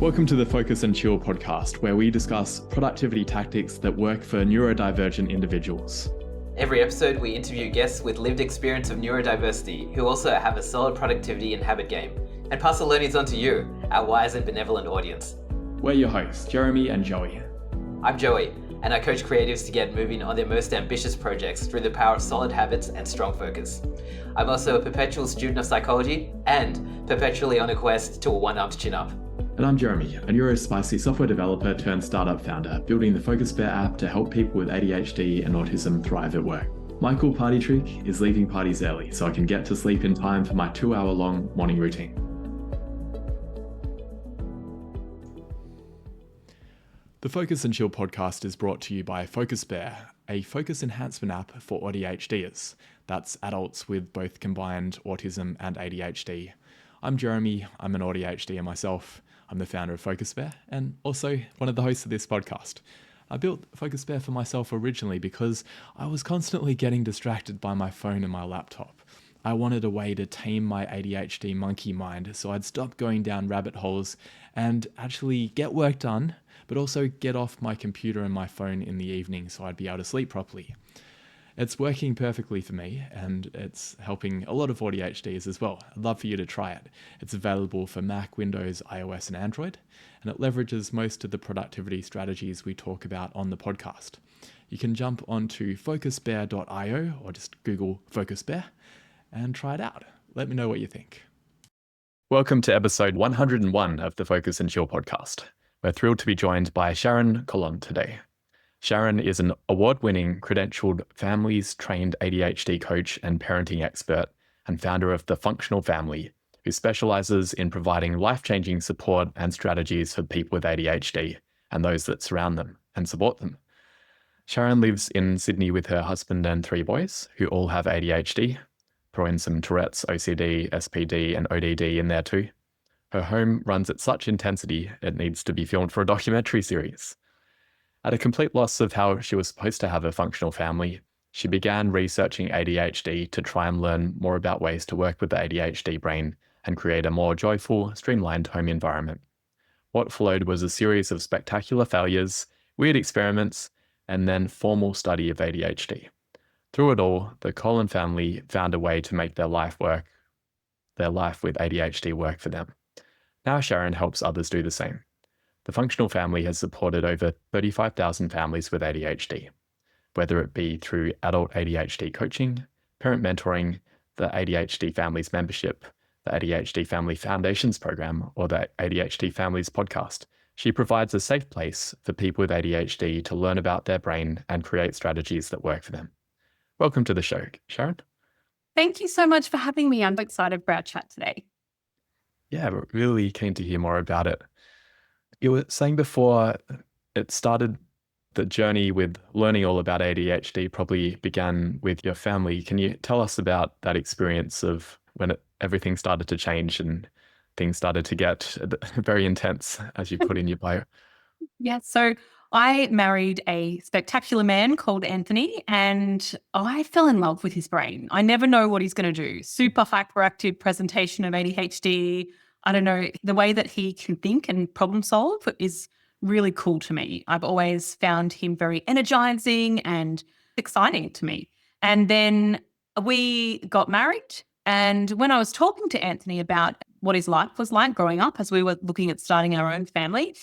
Welcome to the Focus and Chill podcast, where we discuss productivity tactics that work for neurodivergent individuals. Every episode, we interview guests with lived experience of neurodiversity who also have a solid productivity and habit game, and pass the learnings on to you, our wise and benevolent audience. We're your hosts, Jeremy and Joey. I'm Joey, and I coach creatives to get moving on their most ambitious projects through the power of solid habits and strong focus. I'm also a perpetual student of psychology and perpetually on a quest to a one-armed chin-up. And I'm Jeremy, a neurospicy software developer turned startup founder, building the Focus Bear app to help people with ADHD and autism thrive at work. My cool party trick is leaving parties early so I can get to sleep in time for my 2-hour-long morning routine. The Focus and Chill podcast is brought to you by Focus Bear, a focus enhancement app for ADHDers. That's adults with both combined autism and ADHD. I'm Jeremy, I'm an ADHDer myself. I'm the founder of Focus Bear and also one of the hosts of this podcast. I built Focus Bear for myself originally because I was constantly getting distracted by my phone and my laptop. I wanted a way to tame my ADHD monkey mind so I'd stop going down rabbit holes and actually get work done, but also get off my computer and my phone in the evening so I'd be able to sleep properly. It's working perfectly for me and it's helping a lot of ADHDs as well. I'd love for you to try it. It's available for Mac, Windows, iOS and Android, and it leverages most of the productivity strategies we talk about on the podcast. You can jump onto focusbear.io or just Google Focus Bear and try it out. Let me know what you think. Welcome to episode 101 of the Focus and Chill podcast. We're thrilled to be joined by Sharon Collon today. Sharon is an award-winning, credentialed, families-trained ADHD coach and parenting expert and founder of The Functional Family, who specializes in providing life-changing support and strategies for people with ADHD and those that surround them and support them. Sharon lives in Sydney with her husband and 3 boys, who all have ADHD. Throw in some Tourette's, OCD, SPD, and ODD in there too. Her home runs at such intensity, it needs to be filmed for a documentary series. At a complete loss of how she was supposed to have a functional family, she began researching ADHD to try and learn more about ways to work with the ADHD brain and create a more joyful, streamlined home environment. What followed was a series of spectacular failures, weird experiments, and then formal study of ADHD. Through it all, the Collon family found a way to make their life with ADHD work for them. Now Sharon helps others do the same. The Functional Family has supported over 35,000 families with ADHD, whether it be through adult ADHD coaching, parent mentoring, the ADHD Families membership, the ADHD Family Foundations program, or the ADHD Families podcast. She provides a safe place for people with ADHD to learn about their brain and create strategies that work for them. Welcome to the show, Sharon. Thank you so much for having me. I'm excited for our chat today. Yeah, we're really keen to hear more about it. You were saying before it started, the journey with learning all about ADHD probably began with your family. Can you tell us about that experience of when everything started to change and things started to get very intense, as you put in your bio? Yeah, so I married a spectacular man called Anthony and I fell in love with his brain. I never know what he's going to do. Super hyperactive presentation of ADHD. I don't know, the way that he can think and problem solve is really cool to me. I've always found him very energizing and exciting to me. And then we got married. And when I was talking to Anthony about what his life was like growing up as we were looking at starting our own family,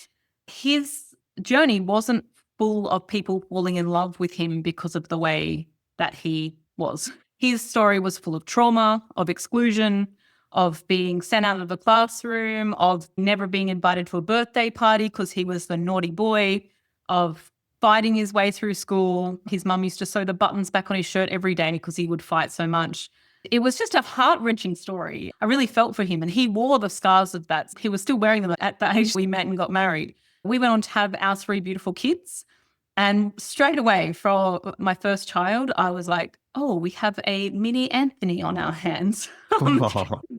his journey wasn't full of people falling in love with him because of the way that he was. His story was full of trauma, of exclusion, of being sent out of the classroom, of never being invited to a birthday party because he was the naughty boy, of fighting his way through school. His mum used to sew the buttons back on his shirt every day because he would fight so much. It was just a heart-wrenching story. I really felt for him and he wore the scars of that. He was still wearing them at the age we met and got married. We went on to have our 3 beautiful kids. And straight away for my first child, I was like, oh, we have a mini Anthony on our hands.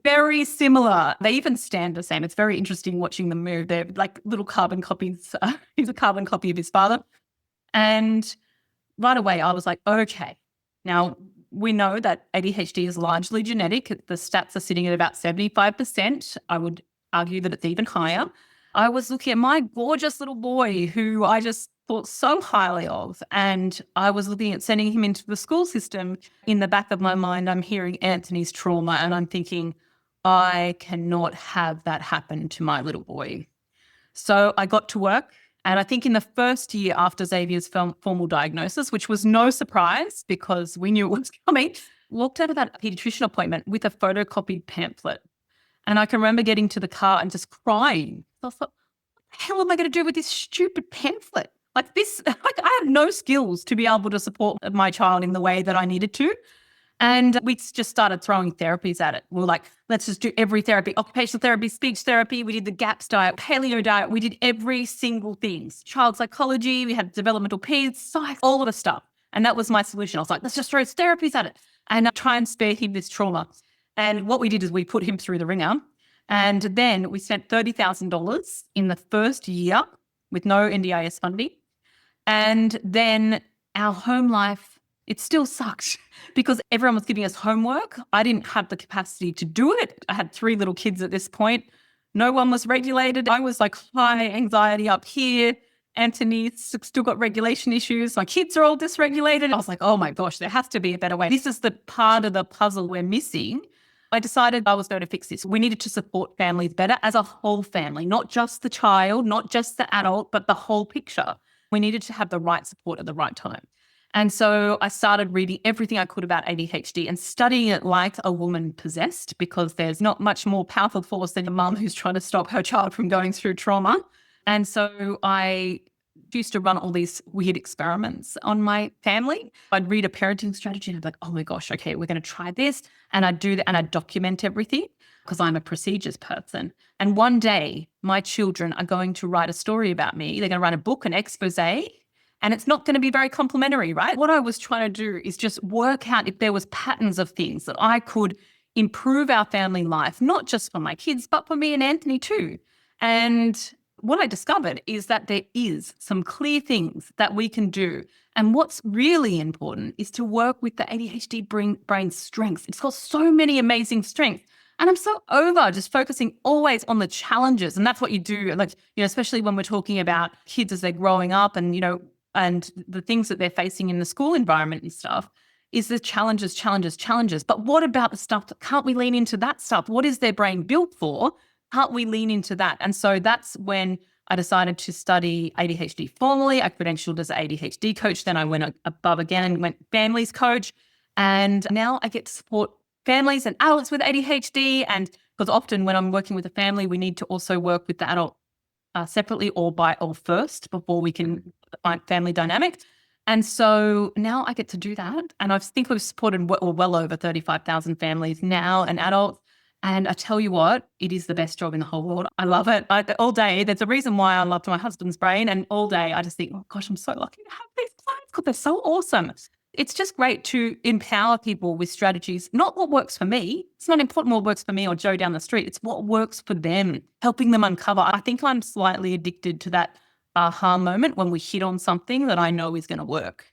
Very similar. They even stand the same. It's very interesting watching them move. They're like little carbon copies. He's a carbon copy of his father. And right away, I was like, okay, now we know that ADHD is largely genetic. The stats are sitting at about 75%. I would argue that it's even higher. I was looking at my gorgeous little boy who I just thought so highly of. And I was looking at sending him into the school system. In the back of my mind, I'm hearing Anthony's trauma and I'm thinking, I cannot have that happen to my little boy. So I got to work. And I think in the first year after Xavier's formal diagnosis, which was no surprise because we knew it was coming, walked out of that pediatrician appointment with a photocopied pamphlet. And I can remember getting to the car and just crying. I thought, what the hell am I going to do with this stupid pamphlet? Like this, like I have no skills to be able to support my child in the way that I needed to. And we just started throwing therapies at it. We were like, let's just do every therapy, occupational therapy, speech therapy. We did the GAPS diet, paleo diet. We did every single thing. Child psychology, we had developmental peds, psych, all of the stuff. And that was my solution. I was like, let's just throw therapies at it and try and spare him this trauma. And what we did is we put him through the ringer. And then we spent $30,000 in the first year with no NDIS funding. And then our home life, it still sucked because everyone was giving us homework. I didn't have the capacity to do it. I had 3 little kids at this point. No one was regulated. I was like high anxiety up here. Anthony's still got regulation issues. My kids are all dysregulated. I was like, oh my gosh, there has to be a better way. This is the part of the puzzle we're missing. I decided I was going to fix this. We needed to support families better as a whole family, not just the child, not just the adult, but the whole picture. We needed to have the right support at the right time. And so I started reading everything I could about ADHD and studying it like a woman possessed, because there's not much more powerful force than a mum who's trying to stop her child from going through trauma. And so I used to run all these weird experiments on my family. I'd read a parenting strategy and I'd be like, oh my gosh, okay, we're going to try this. And I'd do that and I'd document everything because I'm a procedures person. And one day my children are going to write a story about me. They're going to write a book, an expose, and it's not going to be very complimentary, right? What I was trying to do is just work out if there was patterns of things that I could improve our family life, not just for my kids, but for me and Anthony too. And what I discovered is that there is some clear things that we can do. And what's really important is to work with the ADHD brain strengths. It's got so many amazing strengths. And I'm so over just focusing always on the challenges. And that's what you do, like, especially when we're talking about kids as they're growing up and, and the things that they're facing in the school environment and stuff, is the challenges. But what about the stuff that can't we lean into that stuff? What is their brain built for? Can't we lean into that? And so that's when I decided to study ADHD formally. I credentialed as an ADHD coach. Then I went above again and went families coach. And now I get to support families and adults with ADHD. And because often when I'm working with a family, we need to also work with the adult separately or first before we can find family dynamic. And so now I get to do that. And I think we've supported well over 35,000 families now and adults. And I tell you what, it is the best job in the whole world. I love it. All day, there's a reason why I love my husband's brain. And all day I just think, oh gosh, I'm so lucky to have these clients because they're so awesome. It's just great to empower people with strategies, not what works for me. It's not important what works for me or Joe down the street. It's what works for them, helping them uncover. I think I'm slightly addicted to that aha moment when we hit on something that I know is going to work.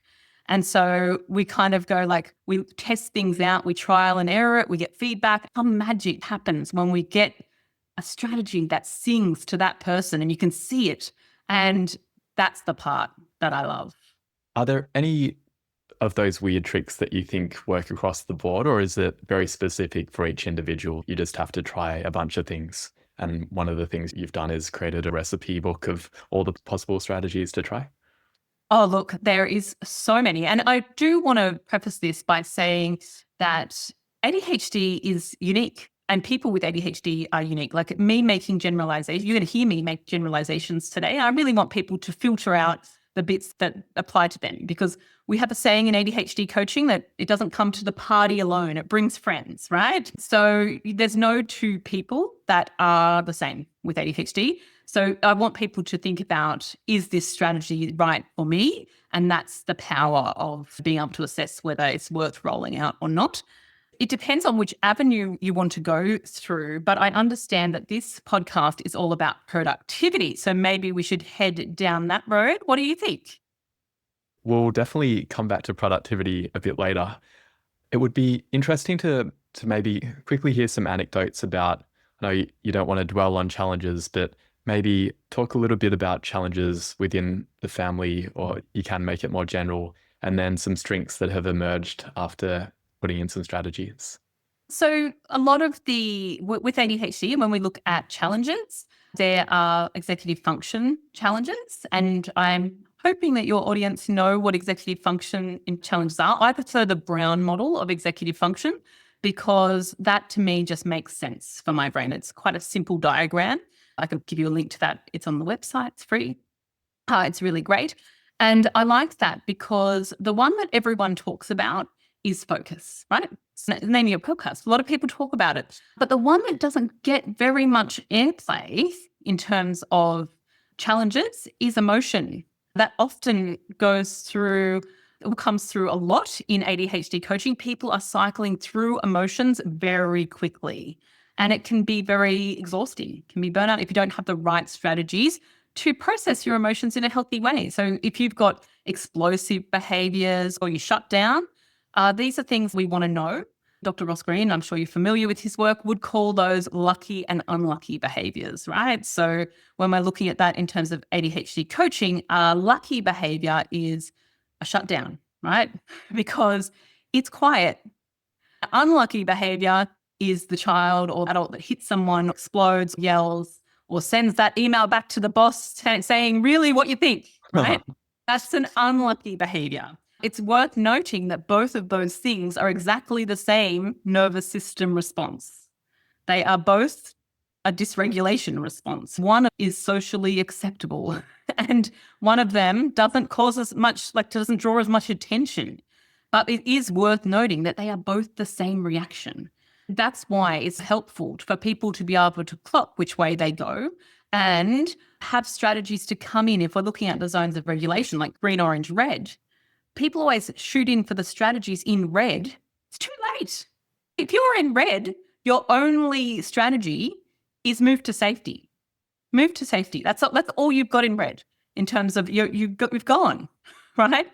And so we kind of go like, we test things out, we trial and error it, we get feedback. Some magic happens when we get a strategy that sings to that person and you can see it. And that's the part that I love. Are there any of those weird tricks that you think work across the board, or is it very specific for each individual? You just have to try a bunch of things. And one of the things you've done is created a recipe book of all the possible strategies to try. Oh, look, there is so many. And I do want to preface this by saying that ADHD is unique and people with ADHD are unique. Like me making generalizations, you're going to hear me make generalizations today. I really want people to filter out the bits that apply to them, because we have a saying in ADHD coaching that it doesn't come to the party alone, it brings friends, right? So there's no two people that are the same with ADHD. So I want people to think about, is this strategy right for me? And that's the power of being able to assess whether it's worth rolling out or not. It depends on which avenue you want to go through, but I understand that this podcast is all about productivity. So maybe we should head down that road. What do you think? We'll definitely come back to productivity a bit later. It would be interesting to maybe quickly hear some anecdotes about, I know you don't want to dwell on challenges, but maybe talk a little bit about challenges within the family, or you can make it more general, and then some strengths that have emerged after putting in some strategies. So a lot of with ADHD, when we look at challenges, there are executive function challenges. And I'm hoping that your audience know what executive function challenges are. I prefer the Brown model of executive function because that to me just makes sense for my brain. It's quite a simple diagram. I could give you a link to that. It's on the website. It's free. It's really great. And I like that because the one that everyone talks about is focus, right? It's the name of your podcast. A lot of people talk about it. But the one that doesn't get very much airplay in terms of challenges is emotion. That often comes through a lot in ADHD coaching. People are cycling through emotions very quickly. And it can be very exhausting, it can be burnout if you don't have the right strategies to process your emotions in a healthy way. So if you've got explosive behaviors or you shut down, these are things we want to know. Dr. Ross Green, I'm sure you're familiar with his work, would call those lucky and unlucky behaviors, right? So when we're looking at that in terms of ADHD coaching, lucky behavior is a shutdown, right? Because it's quiet. Unlucky behavior is the child or adult that hits someone, explodes, yells, or sends that email back to the boss saying, really, what you think, right? That's an unlucky behavior. It's worth noting that both of those things are exactly the same nervous system response. They are both a dysregulation response. One is socially acceptable and one of them doesn't draw as much attention. But it is worth noting that they are both the same reaction. That's why it's helpful for people to be able to clock which way they go and have strategies to come in. If we're looking at the zones of regulation, like green, orange, red, people always shoot in for the strategies in red. It's too late. If you're in red, your only strategy is move to safety. Move to safety. That's all you've got in red in terms of you've gone, right?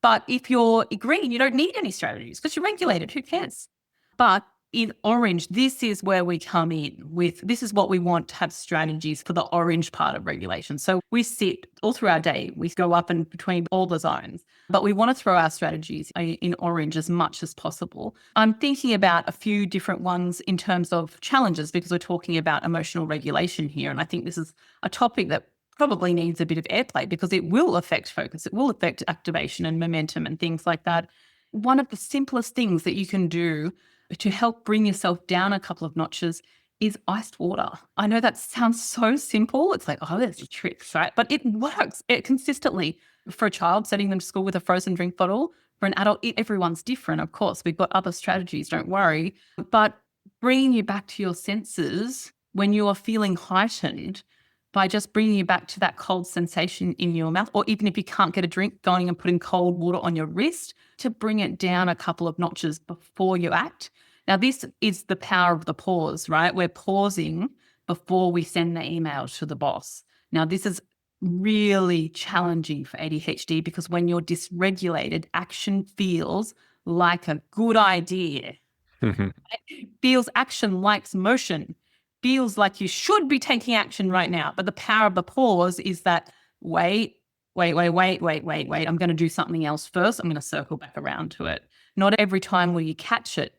But if you're green, you don't need any strategies because you're regulated. Who cares? But in orange, this is where we come in this is what we want to have strategies for the orange part of regulation. So we sit all through our day. We go up and between all the zones, but we want to throw our strategies in orange as much as possible. I'm thinking about a few different ones in terms of challenges because we're talking about emotional regulation here. And I think this is a topic that probably needs a bit of airplay because it will affect focus. It will affect activation and momentum and things like that. One of the simplest things that you can do to help bring yourself down a couple of notches is iced water. I know that sounds so simple. It's like, oh, there's tricks, right? But it works consistently. For a child, sending them to school with a frozen drink bottle. For an adult, everyone's different, of course. We've got other strategies, don't worry. But bringing you back to your senses when you are feeling heightened by just bringing you back to that cold sensation in your mouth, or even if you can't get a drink, going and putting cold water on your wrist to bring it down a couple of notches before you act. Now, this is the power of the pause, right? We're pausing before we send the email to the boss. Now, this is really challenging for ADHD because when you're dysregulated, action feels like a good idea. It feels action likes motion. Feels like you should be taking action right now. But the power of the pause is that wait. I'm going to do something else first. I'm going to circle back around to it. Not every time will you catch it,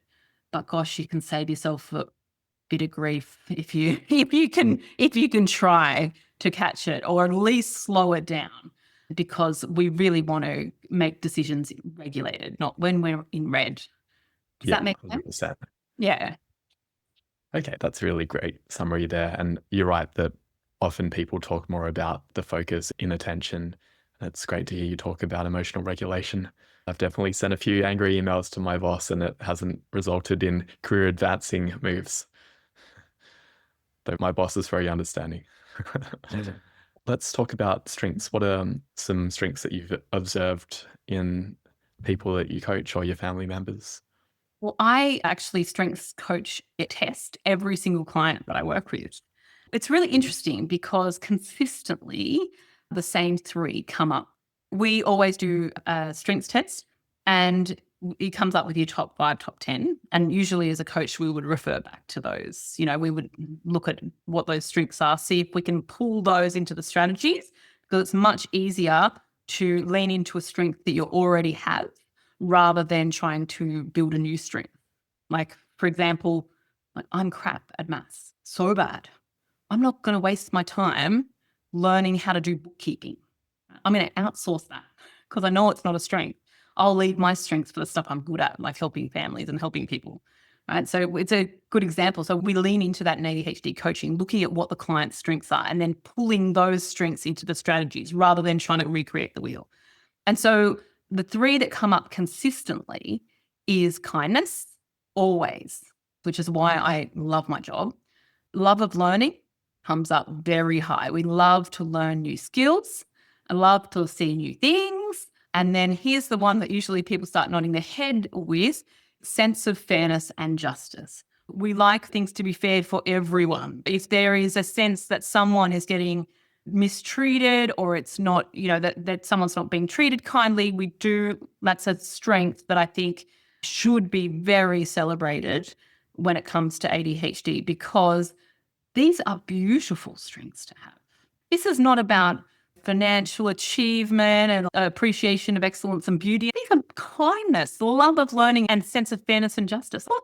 but gosh, you can save yourself a bit of grief if you can try to catch it or at least slow it down because we really want to make decisions regulated, not when we're in red. Does that make sense? 100%. Yeah. Okay, that's a really great summary there. And you're right that often people talk more about the focus in attention. It's great to hear you talk about emotional regulation. I've definitely sent a few angry emails to my boss and it hasn't resulted in career advancing moves. Though my boss is very understanding. Let's talk about strengths. What are some strengths that you've observed in people that you coach or your family members? Well, I actually strengths coach a test every single client that I work with. It's really interesting because consistently the same three come up. We always do a strengths test and it comes up with your top 5, top 10. And usually as a coach, we would refer back to those. We would look at what those strengths are, see if we can pull those into the strategies, because it's much easier to lean into a strength that you already have rather than trying to build a new strength. Like, for example, I'm crap at maths, so bad. I'm not going to waste my time learning how to do bookkeeping. I'm going to outsource that because I know it's not a strength. I'll leave my strengths for the stuff I'm good at, like helping families and helping people, right? So it's a good example. So we lean into that in ADHD coaching, looking at what the client's strengths are and then pulling those strengths into the strategies rather than trying to recreate the wheel. And so the 3 that come up consistently is kindness, always, which is why I love my job. Love of learning comes up very high. We love to learn new skills. I love to see new things. And then here's the one that usually people start nodding their head with, sense of fairness and justice. We like things to be fair for everyone. If there is a sense that someone is getting mistreated or it's not, that someone's not being treated kindly, that's a strength that I think should be very celebrated when it comes to ADHD, because these are beautiful strengths to have. This is not about financial achievement and appreciation of excellence and beauty. These are kindness, love of learning, and sense of fairness and justice. What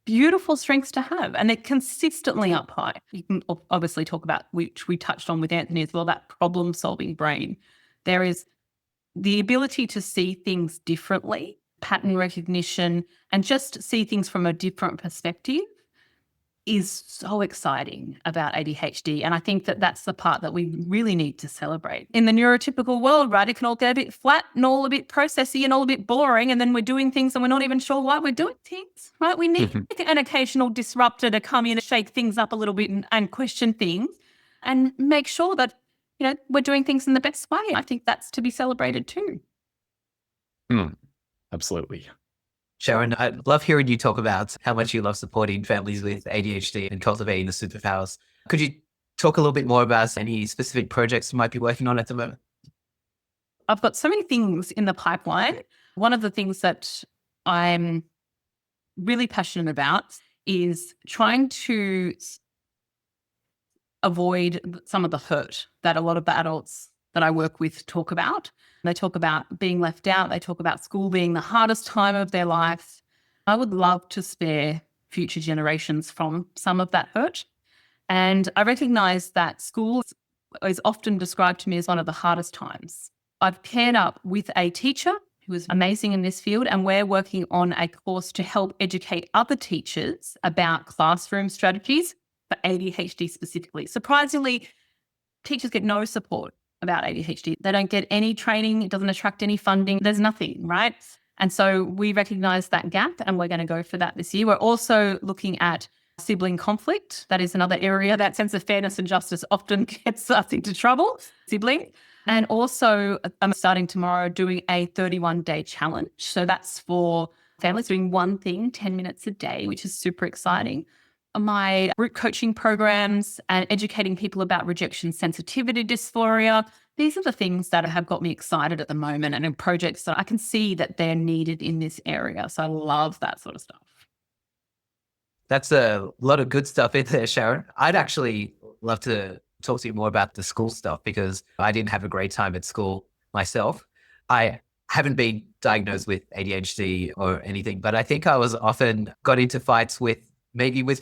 beautiful strengths to have. And they're consistently up high. You can obviously talk about, which we touched on with Anthony as well, that problem-solving brain. There is the ability to see things differently, pattern recognition, and just see things from a different perspective is so exciting about ADHD. And I think that that's the part that we really need to celebrate. In the neurotypical world, right, it can all get a bit flat and all a bit processy and all a bit boring. And then we're doing things and we're not even sure why we're doing things, right? We need an occasional disruptor to come in and shake things up a little bit and question things and make sure that, we're doing things in the best way. I think that's to be celebrated too. Absolutely. Sharon, I love hearing you talk about how much you love supporting families with ADHD and cultivating the superpowers. Could you talk a little bit more about any specific projects you might be working on at the moment? I've got so many things in the pipeline. One of the things that I'm really passionate about is trying to avoid some of the hurt that a lot of the adults that I work with talk about. They talk about being left out. They talk about school being the hardest time of their life. I would love to spare future generations from some of that hurt. And I recognize that school is often described to me as one of the hardest times. I've paired up with a teacher who is amazing in this field, and we're working on a course to help educate other teachers about classroom strategies for ADHD specifically. Surprisingly, teachers get no support about ADHD. They don't get any training. It doesn't attract any funding. There's nothing, right? And so we recognize that gap and we're going to go for that this year. We're also looking at sibling conflict. That is another area. That sense of fairness and justice often gets us into trouble, sibling. And also I'm starting tomorrow doing a 31-day challenge. So that's for families doing one thing, 10 minutes a day, which is super exciting. My group coaching programs and educating people about rejection sensitivity dysphoria. These are the things that have got me excited at the moment, and in projects that I can see that they're needed in this area. So I love that sort of stuff. That's a lot of good stuff in there, Sharon. I'd actually love to talk to you more about the school stuff, because I didn't have a great time at school myself. I haven't been diagnosed with ADHD or anything, but I think I was often got into fights with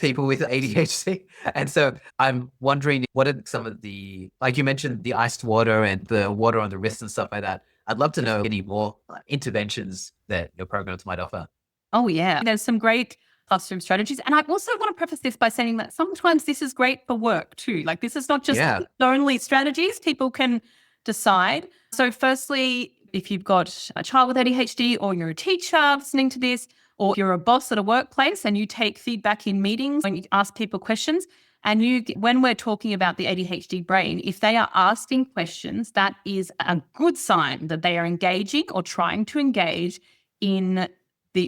people with ADHD. And so I'm wondering, what are some of the, like you mentioned, the iced water and the water on the wrist and stuff like that. I'd love to know any more interventions that your programs might offer. Oh, yeah. There's some great classroom strategies. And I also want to preface this by saying that sometimes this is great for work too. Like, this is not just only strategies. People can decide. So firstly, if you've got a child with ADHD, or you're a teacher listening to this, or you're a boss at a workplace and you take feedback in meetings and you ask people questions, and when we're talking about the ADHD brain, if they are asking questions, that is a good sign that they are engaging or trying to engage in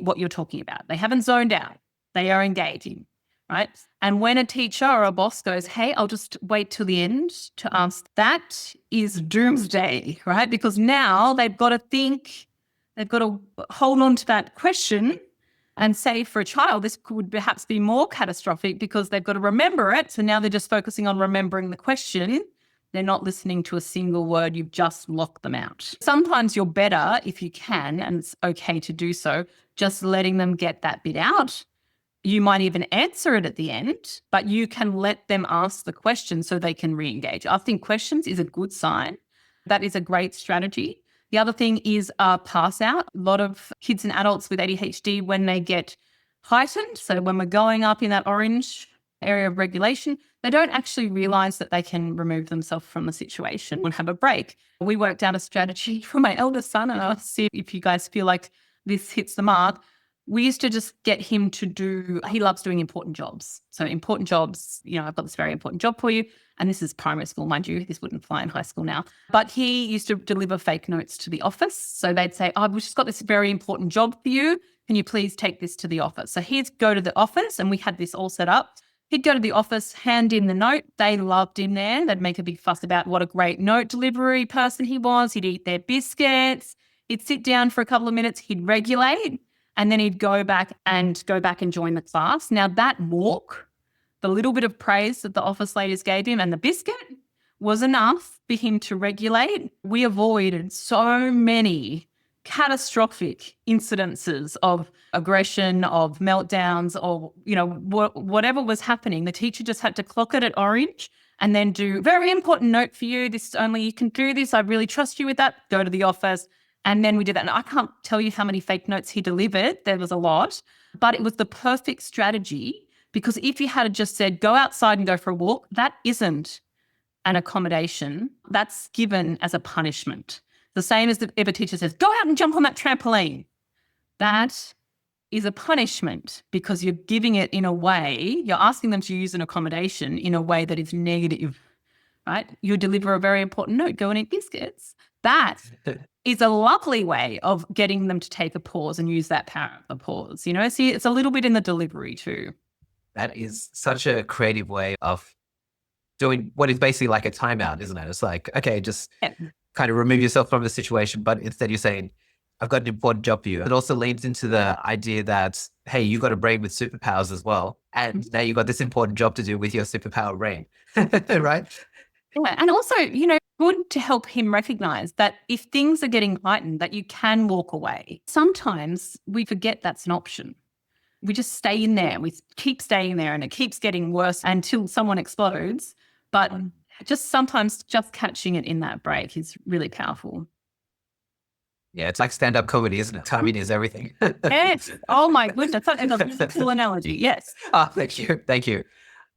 what you're talking about. They haven't zoned out. They are engaging, right? And when a teacher or a boss goes, hey, I'll just wait till the end to ask, that is doomsday, right? Because now they've got to think They've got to hold on to that question. And say for a child, this could perhaps be more catastrophic because they've got to remember it. So now they're just focusing on remembering the question. They're not listening to a single word. You've just locked them out. Sometimes you're better if you can, and it's okay to do so, just letting them get that bit out. You might even answer it at the end, but you can let them ask the question so they can re-engage. Asking questions is a good sign. That is a great strategy. The other thing is pass out. A lot of kids and adults with ADHD, when they get heightened, so when we're going up in that orange area of regulation, they don't actually realize that they can remove themselves from the situation and have a break. We worked out a strategy for my eldest son, and I'll see if you guys feel like this hits the mark. We used to just get him to do, he loves doing important jobs. So important jobs, I've got this very important job for you. And this is primary school, mind you, this wouldn't fly in high school now. But he used to deliver fake notes to the office. So they'd say, we've just got this very important job for you. Can you please take this to the office? So he'd go to the office, and we had this all set up. He'd go to the office, hand in the note. They loved him there. They'd make a big fuss about what a great note delivery person he was. He'd eat their biscuits. He'd sit down for a couple of minutes. He'd regulate. And then he'd go back and join the class. Now that walk, the little bit of praise that the office ladies gave him and the biscuit was enough for him to regulate. We avoided so many catastrophic incidences of aggression, of meltdowns, or, whatever was happening. The teacher just had to clock it at orange and then do, very important note for you. This only you can do this. I really trust you with that. Go to the office. And then we did that. And I can't tell you how many fake notes he delivered. There was a lot. But it was the perfect strategy, because if you had just said, go outside and go for a walk, that isn't an accommodation. That's given as a punishment. The same as if a teacher says, go out and jump on that trampoline. That is a punishment, because you're giving it in a way, you're asking them to use an accommodation in a way that is negative, right? You deliver a very important note, go and eat biscuits. That is a lovely way of getting them to take a pause and use that power of the pause. See, it's a little bit in the delivery too. That is such a creative way of doing what is basically like a timeout, isn't it? It's like, okay, just kind of remove yourself from the situation, but instead you're saying, I've got an important job for you. It also leads into the idea that, hey, you got a brain with superpowers as well. And now you've got this important job to do with your superpower brain, right? Yeah. And also, good to help him recognize that if things are getting heightened, that you can walk away. Sometimes we forget that's an option. We just stay in there. We keep staying there, and it keeps getting worse until someone explodes. But sometimes catching it in that break is really powerful. Yeah, it's like stand-up comedy, isn't it? Timing is everything. Yes. Oh my goodness. That's a cool analogy. Yes. Thank you. Thank you.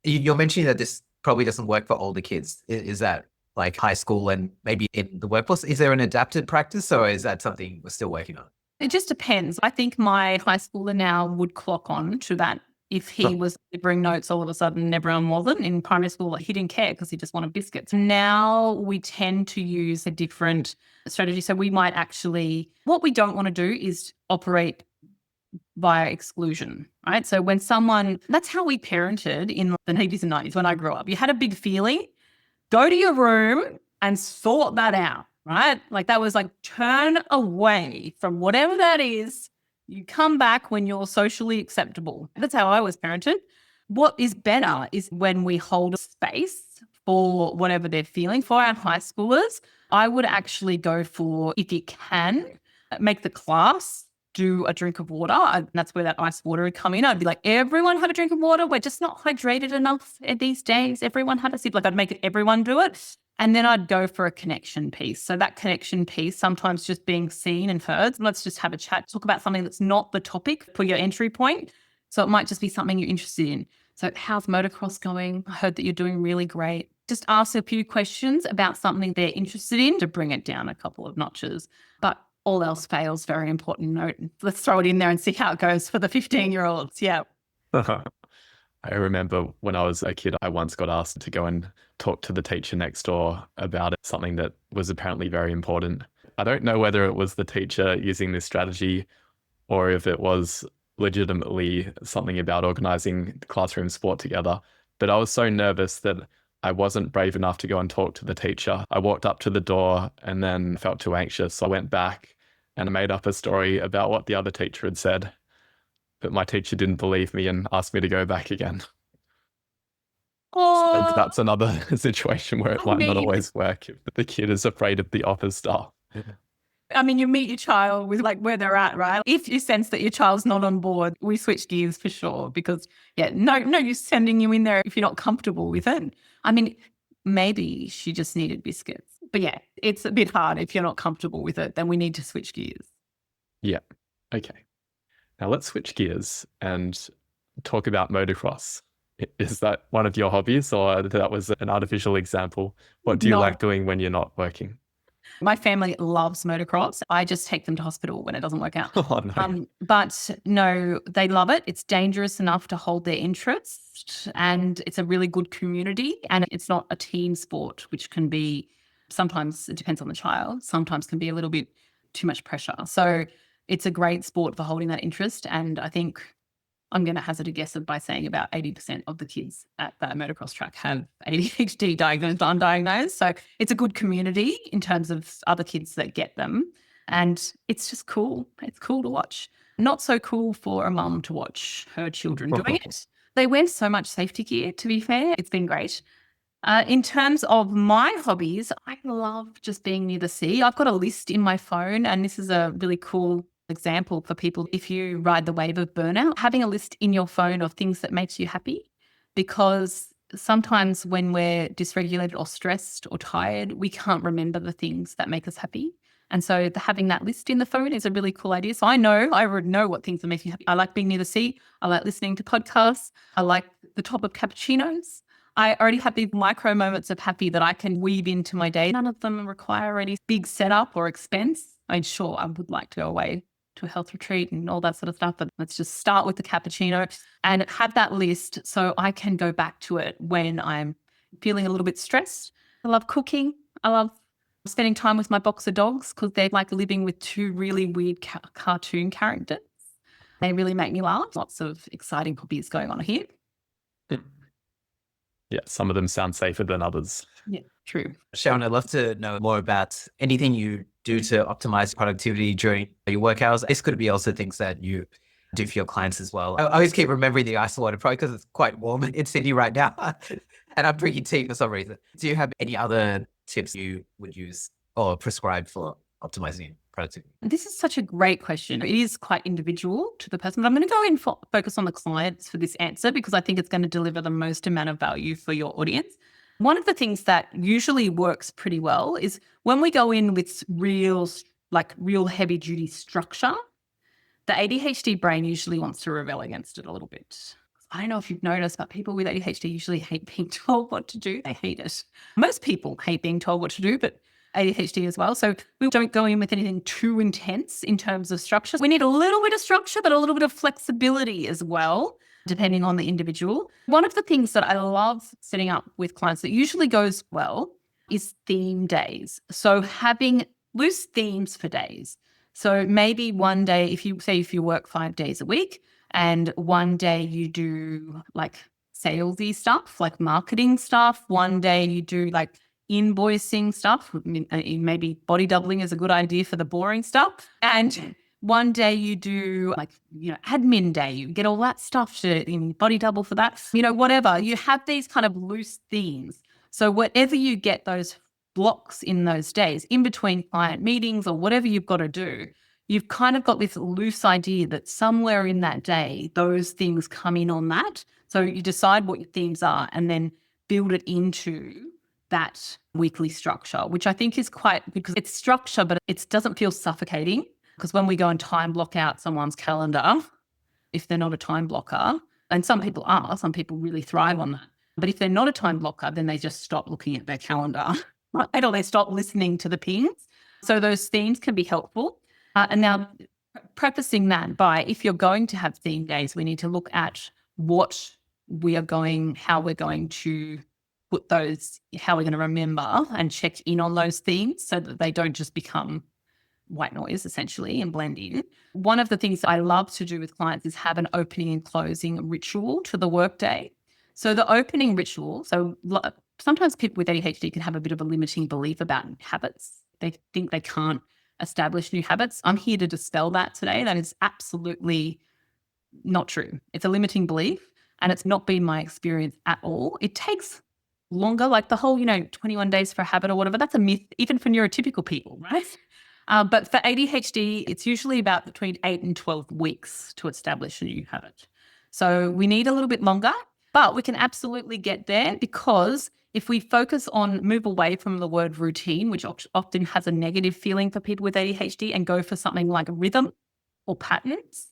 You're mentioning that this probably doesn't work for older kids. Is that like high school and maybe in the workforce? Is there an adapted practice, or is that something we're still working on? It just depends. I think my high schooler now would clock on to that. If he was delivering notes all of a sudden and everyone wasn't in primary school, he didn't care because he just wanted biscuits. Now we tend to use a different strategy. So we might actually, what we don't want to do is operate via exclusion, right? So when that's how we parented in the 80s and 90s when I grew up. You had a big feeling, go to your room and sort that out, right? Like that was like turn away from whatever that is. You come back when you're socially acceptable. That's how I was parented. What is better is when we hold a space for whatever they're feeling. For our high schoolers, I would actually go for, if you can, make the class do a drink of water. And that's where that ice water would come in. I'd be like, everyone have a drink of water. We're just not hydrated enough these days. Everyone have a sip. Like I'd make everyone do it. And then I'd go for a connection piece. So that connection piece, sometimes just being seen and heard. Let's just have a chat, talk about something that's not the topic for your entry point. So it might just be something you're interested in. So how's motocross going? I heard that you're doing really great. Just ask a few questions about something they're interested in to bring it down a couple of notches. But all else fails, very important note. Let's throw it in there and see how it goes for the 15-year-olds. Yeah. I remember when I was a kid, I once got asked to go and talk to the teacher next door about something that was apparently very important. I don't know whether it was the teacher using this strategy or if it was legitimately something about organizing classroom sport together. But I was so nervous that I wasn't brave enough to go and talk to the teacher. I walked up to the door and then felt too anxious. So I went back and I made up a story about what the other teacher had said, but my teacher didn't believe me and asked me to go back again. So Oh, that's another situation where it I might not mean, always work if the kid is afraid of the office staff. you meet your child with like where they're at, right? If you sense that your child's not on board, we switch gears for sure because no use sending you in there if you're not comfortable with it. I mean, maybe she just needed biscuits. But yeah, it's a bit hard if you're not comfortable with it, then we need to switch gears. Yeah. Okay. Now let's switch gears and talk about motocross. Is that one of your hobbies, or that was an artificial example? What do you No. like doing when you're not working? My family loves motocross. I just take them to hospital when it doesn't work out. Oh, no. But no, they love it. It's dangerous enough to hold their interest, and it's a really good community. And it's not a team sport, which can be sometimes, it depends on the child, sometimes can be a little bit too much pressure. So it's a great sport for holding that interest. And I think I'm going to hazard a guess by saying about 80% of the kids at that motocross track have ADHD, diagnosed, undiagnosed. So it's a good community in terms of other kids that get them. And it's just cool. It's cool to watch. Not so cool for a mum to watch her children doing it. They wear so much safety gear, to be fair. It's been great. In terms of my hobbies, I love just being near the sea. I've got a list in my phone, and this is a really cool example for people. If you ride the wave of burnout, having a list in your phone of things that makes you happy, because sometimes when we're dysregulated or stressed or tired, we can't remember the things that make us happy. And so having that list in the phone is a really cool idea. So I already know what things are making me happy. I like being near the sea. I like listening to podcasts. I like the top of cappuccinos. I already have these micro moments of happy that I can weave into my day. None of them require any big setup or expense. I mean, sure, I would like to go away to a health retreat and all that sort of stuff, but let's just start with the cappuccino and have that list so I can go back to it when I'm feeling a little bit stressed. I love cooking. I love spending time with my boxer dogs because they're like living with two really weird cartoon characters. They really make me laugh. Lots of exciting hobbies going on here. Yeah, some of them sound safer than others. Yeah, true. Sharon, I'd love to know more about anything you do to optimize productivity during your work hours. This could be also things that you do for your clients as well. I always keep remembering the ice water, probably because it's quite warm in Sydney right now. And I'm drinking tea for some reason. Do you have any other tips you would use or prescribe for optimizing productivity? This is such a great question. It is quite individual to the person, but I'm going to go in focus on the clients for this answer because I think it's going to deliver the most amount of value for your audience. One of the things that usually works pretty well is when we go in with real heavy duty structure, the ADHD brain usually wants to rebel against it a little bit. I don't know if you've noticed, but people with ADHD usually hate being told what to do. They hate it. Most people hate being told what to do, but ADHD as well. So we don't go in with anything too intense in terms of structure. We need a little bit of structure, but a little bit of flexibility as well, depending on the individual. One of the things that I love setting up with clients that usually goes well is theme days. So having loose themes for days. So maybe one day, if you work 5 days a week and one day you do like salesy stuff, like marketing stuff. One day you do like invoicing stuff. Maybe body doubling is a good idea for the boring stuff. And one day you do like, admin day, you get all that stuff to body double for that, whatever. You have these kind of loose themes. So whatever you get those blocks in those days, in between client meetings or whatever you've got to do, you've kind of got this loose idea that somewhere in that day, those things come in on that. So you decide what your themes are and then build it into that weekly structure, which I think is quite, because it's structure, but it doesn't feel suffocating. Because when we go and time block out someone's calendar, if they're not a time blocker, and some people really thrive on that. But if they're not a time blocker, then they just stop looking at their calendar, right? Or they stop listening to the pings. So those themes can be helpful. And now prefacing that by, if you're going to have theme days, we need to look at how we're going to put those, how we're going to remember and check in on those themes so that they don't just become white noise essentially and blend in. One of the things that I love to do with clients is have an opening and closing ritual to the workday. So the opening ritual, sometimes people with ADHD can have a bit of a limiting belief about habits. They think they can't establish new habits. I'm here to dispel that today. That is absolutely not true. It's a limiting belief, and it's not been my experience at all. It takes longer, like the whole, 21 days for a habit or whatever. That's a myth, even for neurotypical people, right? But for ADHD, it's usually about between 8 and 12 weeks to establish a new habit. So we need a little bit longer, but we can absolutely get there, because if we move away from the word routine, which often has a negative feeling for people with ADHD, and go for something like rhythm or patterns,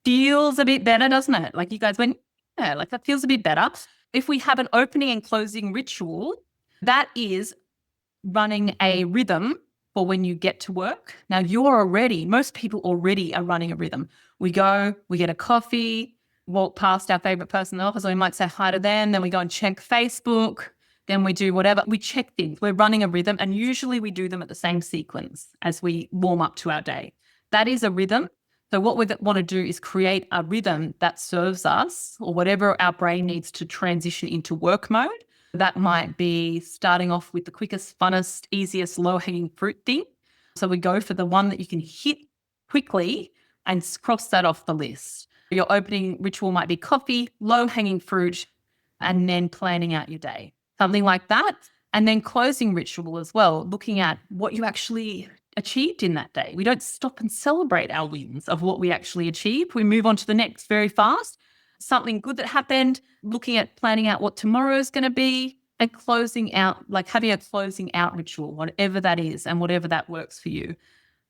feels a bit better, doesn't it? Like you guys went, yeah, like that feels a bit better. If we have an opening and closing ritual, that is running a rhythm for when you get to work. Now most people already are running a rhythm. We go, we get a coffee, walk past our favorite person in the office, or we might say hi to them, then we go and check Facebook, then we do whatever. We check things. We're running a rhythm, and usually we do them at the same sequence as we warm up to our day. That is a rhythm. So what we want to do is create a rhythm that serves us, or whatever our brain needs to transition into work mode. That might be starting off with the quickest, funnest, easiest, low-hanging fruit thing. So we go for the one that you can hit quickly and cross that off the list. Your opening ritual might be coffee, low-hanging fruit, and then planning out your day. Something like that. And then closing ritual as well, looking at what you actually achieved in that day. We don't stop and celebrate our wins of what we actually achieved. We move on to the next very fast. Something good that happened, looking at planning out what tomorrow is going to be, and closing out, like having a closing out ritual, whatever that is and whatever that works for you.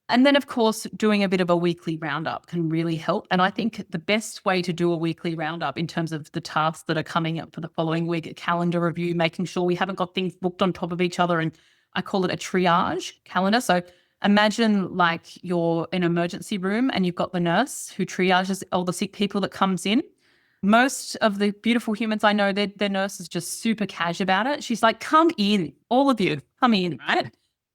And then, of course, doing a bit of a weekly roundup can really help. And I think the best way to do a weekly roundup in terms of the tasks that are coming up for the following week, a calendar review, making sure we haven't got things booked on top of each other. And I call it a triage calendar. So imagine like you're in an emergency room and you've got the nurse who triages all the sick people that comes in. Most of the beautiful humans I know, their nurse is just super cash about it. She's like, come in, all of you, come in, right?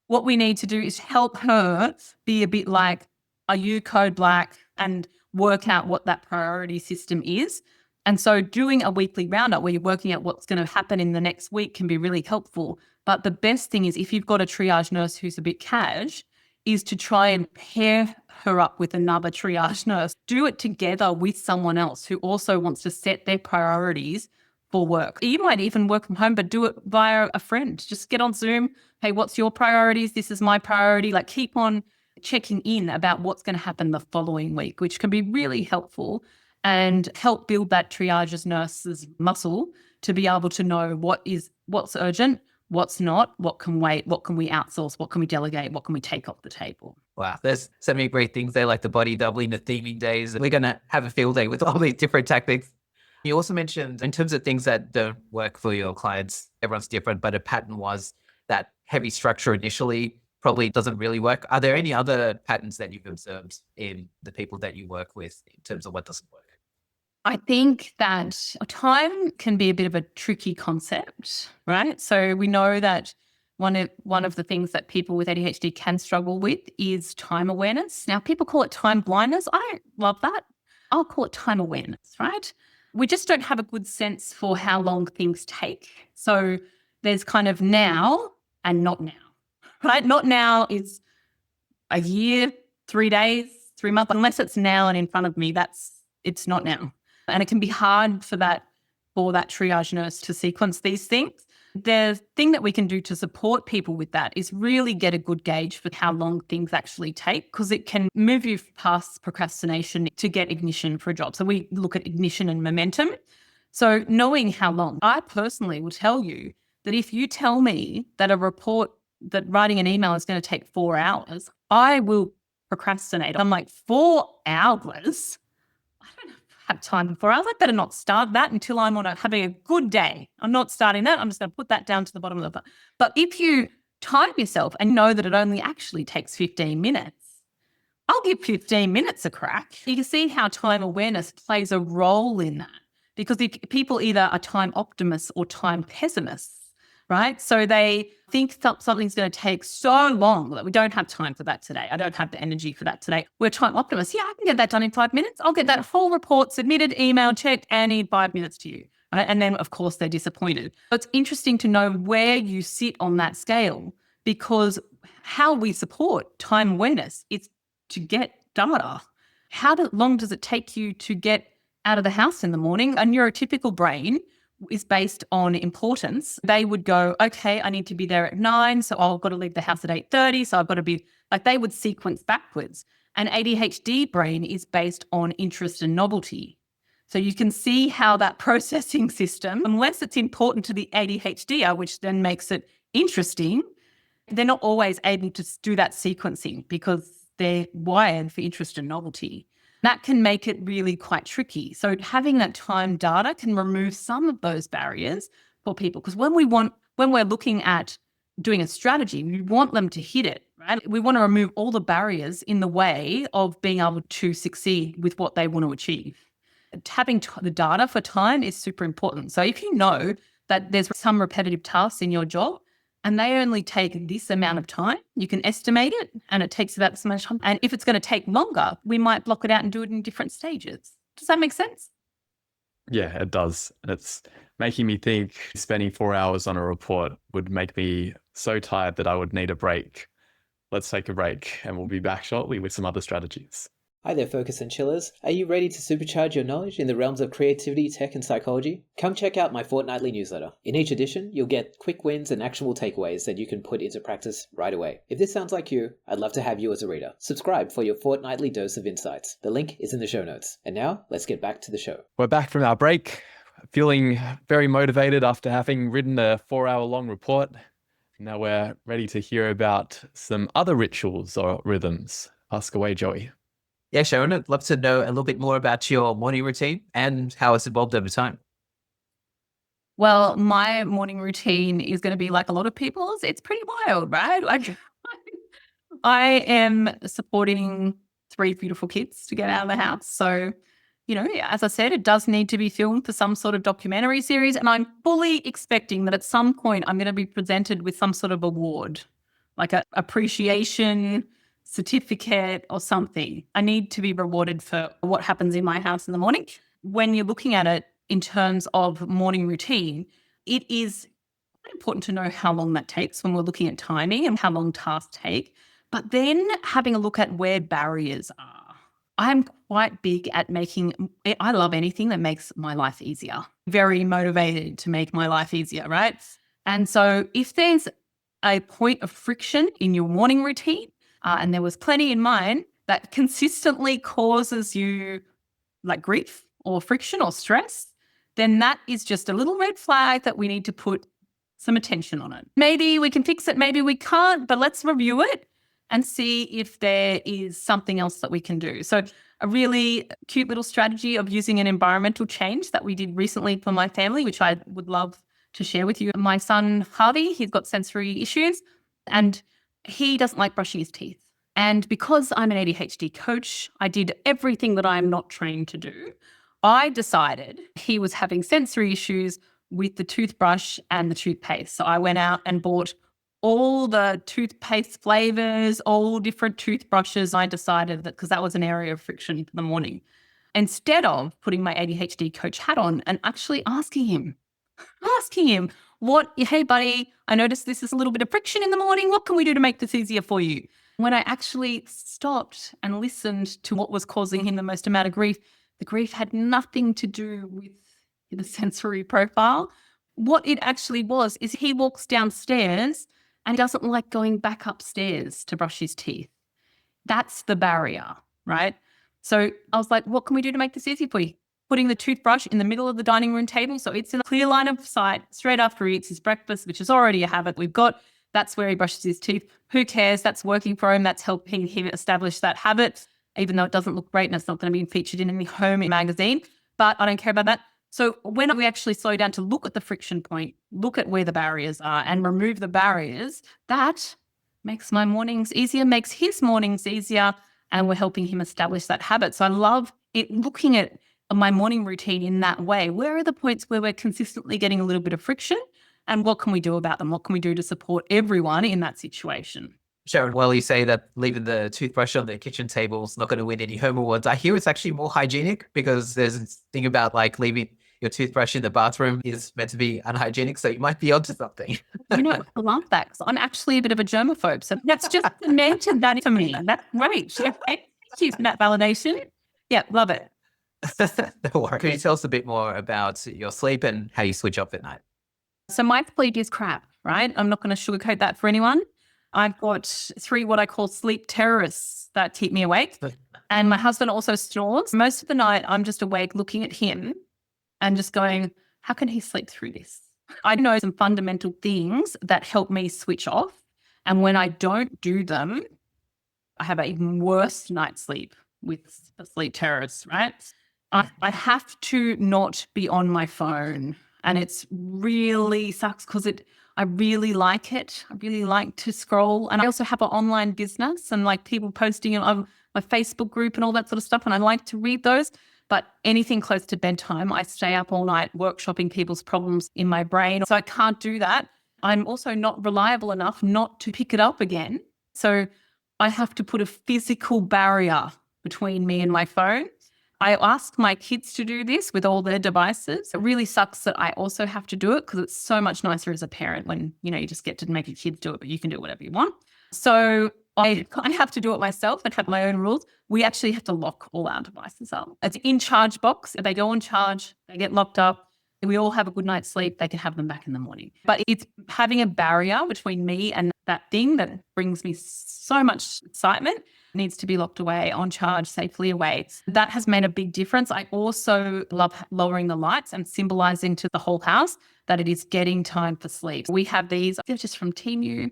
What we need to do is help her be a bit like, are you code black, and work out what that priority system is. And so doing a weekly roundup where you're working out what's going to happen in the next week can be really helpful. But the best thing is, if you've got a triage nurse who's a bit cash, is to try and pair her up with another triage nurse. Do it together with someone else who also wants to set their priorities for work. You might even work from home, but do it via a friend. Just get on Zoom. Hey, what's your priorities? This is my priority. Like, keep on checking in about what's going to happen the following week, which can be really helpful and help build that triage nurse's muscle to be able to know what's urgent, what's not, what can wait, what can we outsource, what can we delegate, what can we take off the table. Wow, there's so many great things there, like the body doubling, the theming days. We're going to have a field day with all these different tactics. You also mentioned in terms of things that don't work for your clients, everyone's different, but a pattern was that heavy structure initially probably doesn't really work. Are there any other patterns that you've observed in the people that you work with in terms of what doesn't work? I think that time can be a bit of a tricky concept, right? So we know that one of the things that people with ADHD can struggle with is time awareness. Now, people call it time blindness. I don't love that. I'll call it time awareness, right? We just don't have a good sense for how long things take. So there's kind of now and not now, right? Not now is a year, 3 days, 3 months. Unless it's now and in front of me, it's not now. And it can be hard for that triage nurse to sequence these things. The thing that we can do to support people with that is really get a good gauge for how long things actually take, because it can move you past procrastination to get ignition for a job. So we look at ignition and momentum. So knowing how long, I personally will tell you that if you tell me that that writing an email is going to take 4 hours, I will procrastinate. I'm like, 4 hours? I don't have time for 4 hours. I better not start that until I'm having a good day. I'm not starting that. I'm just going to put that down to the bottom of the book. But if you time yourself and know that it only actually takes 15 minutes, I'll give 15 minutes a crack. You can see how time awareness plays a role in that, because if people either are time optimists or time pessimists, right? So they think something's going to take so long that we don't have time for that today. I don't have the energy for that today. We're time optimists. Yeah, I can get that done in 5 minutes. I'll get that whole report submitted, email checked, and in 5 minutes to you. Right? And then, of course, they're disappointed. But it's interesting to know where you sit on that scale, because how we support time awareness is to get data. How long does it take you to get out of the house in the morning? A neurotypical brain is based on importance. They would go, okay, I need to be there at 9, so I've got to leave the house at 8:30, so I've got to be, like, they would sequence backwards. An ADHD brain is based on interest and novelty. So you can see how that processing system, unless it's important to the ADHDer, which then makes it interesting, they're not always able to do that sequencing because they're wired for interest and novelty. That can make it really quite tricky. So having that time data can remove some of those barriers for people. Because when we're looking at doing a strategy, we want them to hit it, right? We want to remove all the barriers in the way of being able to succeed with what they want to achieve. Having the data for time is super important. So if you know that there's some repetitive tasks in your job, and they only take this amount of time, you can estimate it, and it takes about this much time. And if it's going to take longer, we might block it out and do it in different stages. Does that make sense? Yeah, it does. It's making me think spending 4 hours on a report would make me so tired that I would need a break. Let's take a break, and we'll be back shortly with some other strategies. Hi there, Focus and Chillers. Are you ready to supercharge your knowledge in the realms of creativity, tech, and psychology? Come check out my fortnightly newsletter. In each edition, you'll get quick wins and actionable takeaways that you can put into practice right away. If this sounds like you, I'd love to have you as a reader. Subscribe for your fortnightly dose of insights. The link is in the show notes. And now, let's get back to the show. We're back from our break, feeling very motivated after having written a 4-hour-long report. Now we're ready to hear about some other rituals or rhythms. Ask away, Joey. Yeah, Sharon, I'd love to know a little bit more about your morning routine and how it's evolved over time. Well, my morning routine is going to be like a lot of people's. It's pretty wild, right? Like, I am supporting 3 beautiful kids to get out of the house. So, as I said, it does need to be filmed for some sort of documentary series. And I'm fully expecting that at some point I'm going to be presented with some sort of award, like an appreciation certificate or something. I need to be rewarded for what happens in my house in the morning. When you're looking at it in terms of morning routine, it is important to know how long that takes when we're looking at timing and how long tasks take, but then having a look at where barriers are. I'm quite big at I love anything that makes my life easier. Very motivated to make my life easier, right? And so if there's a point of friction in your morning routine, and there was plenty in mine that consistently causes you like grief or friction or stress, then that is just a little red flag that we need to put some attention on it. Maybe we can fix it, maybe we can't, but let's review it and see if there is something else that we can do. So a really cute little strategy of using an environmental change that we did recently for my family, which I would love to share with you. My son, Harvey, he's got sensory issues and he doesn't like brushing his teeth. And because I'm an ADHD coach, I did everything that I'm not trained to do. I decided he was having sensory issues with the toothbrush and the toothpaste. So I went out and bought all the toothpaste flavors, all different toothbrushes. I decided that because that was an area of friction in the morning. Instead of putting my ADHD coach hat on and actually asking him, hey buddy, I noticed this is a little bit of friction in the morning. What can we do to make this easier for you? When I actually stopped and listened to what was causing him the most amount of grief, the grief had nothing to do with the sensory profile. What it actually was is he walks downstairs and doesn't like going back upstairs to brush his teeth. That's the barrier, right? So I was like, what can we do to make this easy for you? Putting the toothbrush in the middle of the dining room table so it's in a clear line of sight straight after he eats his breakfast, which is already a habit we've got. That's where he brushes his teeth. Who cares? That's working for him. That's helping him establish that habit, even though it doesn't look great and it's not going to be featured in any home magazine. But I don't care about that. So when we actually slow down to look at the friction point, look at where the barriers are and remove the barriers, that makes my mornings easier, makes his mornings easier, and we're helping him establish that habit. So I love it, looking at my morning routine in that way. Where are the points where we're consistently getting a little bit of friction? And what can we do about them? What can we do to support everyone in that situation? Sharon, while you say that leaving the toothbrush on the kitchen table is not going to win any home awards, I hear it's actually more hygienic because there's this thing about like leaving your toothbrush in the bathroom is meant to be unhygienic, so you might be onto something. I love that because I'm actually a bit of a germaphobe. So that's just cemented that for me. That's great. Thank you for that validation. Yeah, love it. No worries. Could you tell us a bit more about your sleep and how you switch off at night? So my sleep is crap, right? I'm not going to sugarcoat that for anyone. I've got 3 what I call sleep terrorists that keep me awake. And my husband also snores. Most of the night, I'm just awake looking at him and just going, how can he sleep through this? I know some fundamental things that help me switch off. And when I don't do them, I have an even worse night's sleep with the sleep terrorists, right? I have to not be on my phone. And it's really sucks because I really like it. I really like to scroll. And I also have an online business and like people posting on my Facebook group and all that sort of stuff. And I like to read those. But anything close to bedtime, I stay up all night workshopping people's problems in my brain. So I can't do that. I'm also not reliable enough not to pick it up again. So I have to put a physical barrier between me and my phone. I ask my kids to do this with all their devices. It really sucks that I also have to do it because it's so much nicer as a parent when, you just get to make your kids do it, but you can do whatever you want. So I have to do it myself and have my own rules. We actually have to lock all our devices up. It's in charge box. If they go on charge, they get locked up. If we all have a good night's sleep, they can have them back in the morning. But it's having a barrier between me and that thing that brings me so much excitement needs to be locked away, on charge, safely away. That has made a big difference. I also love lowering the lights and symbolizing to the whole house that it is getting time for sleep. We have these, they're just from Temu,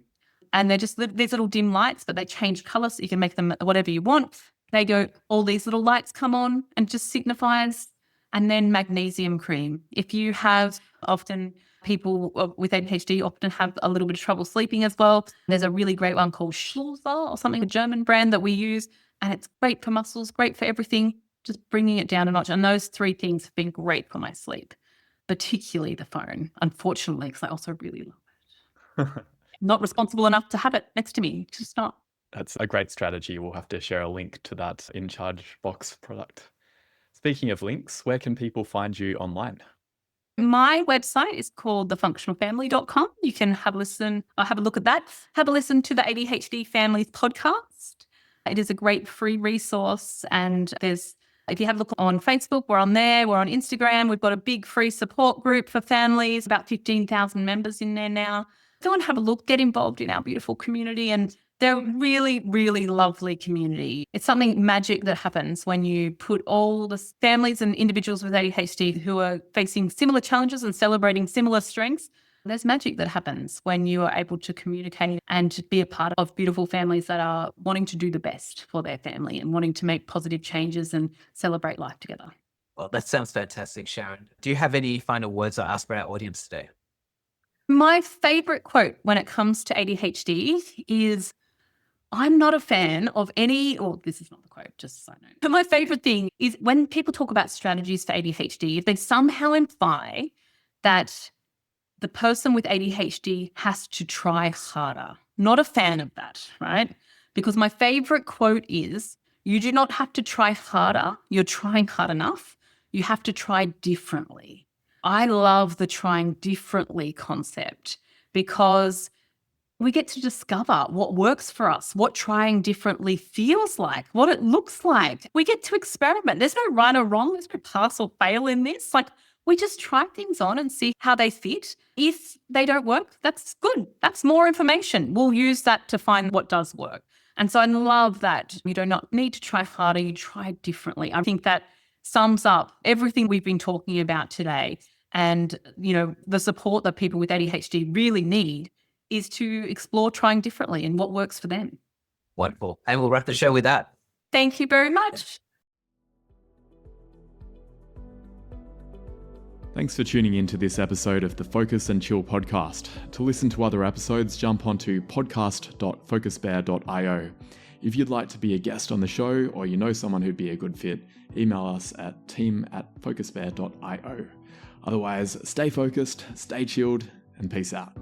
and they're just these little dim lights, but they change color so you can make them whatever you want. They go, all these little lights come on and just signifies. And then magnesium cream. If you have often people with ADHD often have a little bit of trouble sleeping as well. There's a really great one called Schlurzer or something, a German brand that we use. And it's great for muscles, great for everything, just bringing it down a notch. And those 3 things have been great for my sleep, particularly the phone, unfortunately, because I also really love it. Not responsible enough to have it next to me, just not. That's a great strategy. We'll have to share a link to that In Charge Box product. Speaking of links, where can people find you online? My website is called thefunctionalfamily.com. You can have a listen, have a look at that. Have a listen to the ADHD Families podcast. It is a great free resource. And if you have a look on Facebook, we're on there. We're on Instagram. We've got a big free support group for families, about 15,000 members in there now. Go and have a look, get involved in our beautiful community. And they're a really, really lovely community. It's something magic that happens when you put all the families and individuals with ADHD who are facing similar challenges and celebrating similar strengths. There's magic that happens when you are able to communicate and be a part of beautiful families that are wanting to do the best for their family and wanting to make positive changes and celebrate life together. Well, that sounds fantastic, Sharon. Do you have any final words to ask for our audience today? My favorite quote when it comes to ADHD is, I'm not a fan of this is not the quote, just a side note. But my favorite thing is when people talk about strategies for ADHD, if they somehow imply that the person with ADHD has to try harder. Not a fan of that, right? Because my favorite quote is, you do not have to try harder. You're trying hard enough. You have to try differently. I love the trying differently concept because we get to discover what works for us, what trying differently feels like, what it looks like. We get to experiment. There's no right or wrong. There's no pass or fail in this. We just try things on and see how they fit. If they don't work, that's good. That's more information. We'll use that to find what does work. And so I love that. You do not need to try harder. You try differently. I think that sums up everything we've been talking about today. And, the support that people with ADHD really need is to explore trying differently and what works for them. Wonderful. And we'll wrap the show with that. Thank you very much. Thanks for tuning in to this episode of the Focus and Chill podcast. To listen to other episodes, jump onto podcast.focusbear.io. If you'd like to be a guest on the show or you know someone who'd be a good fit, email us at team@focusbear.io. Otherwise, stay focused, stay chilled, and peace out.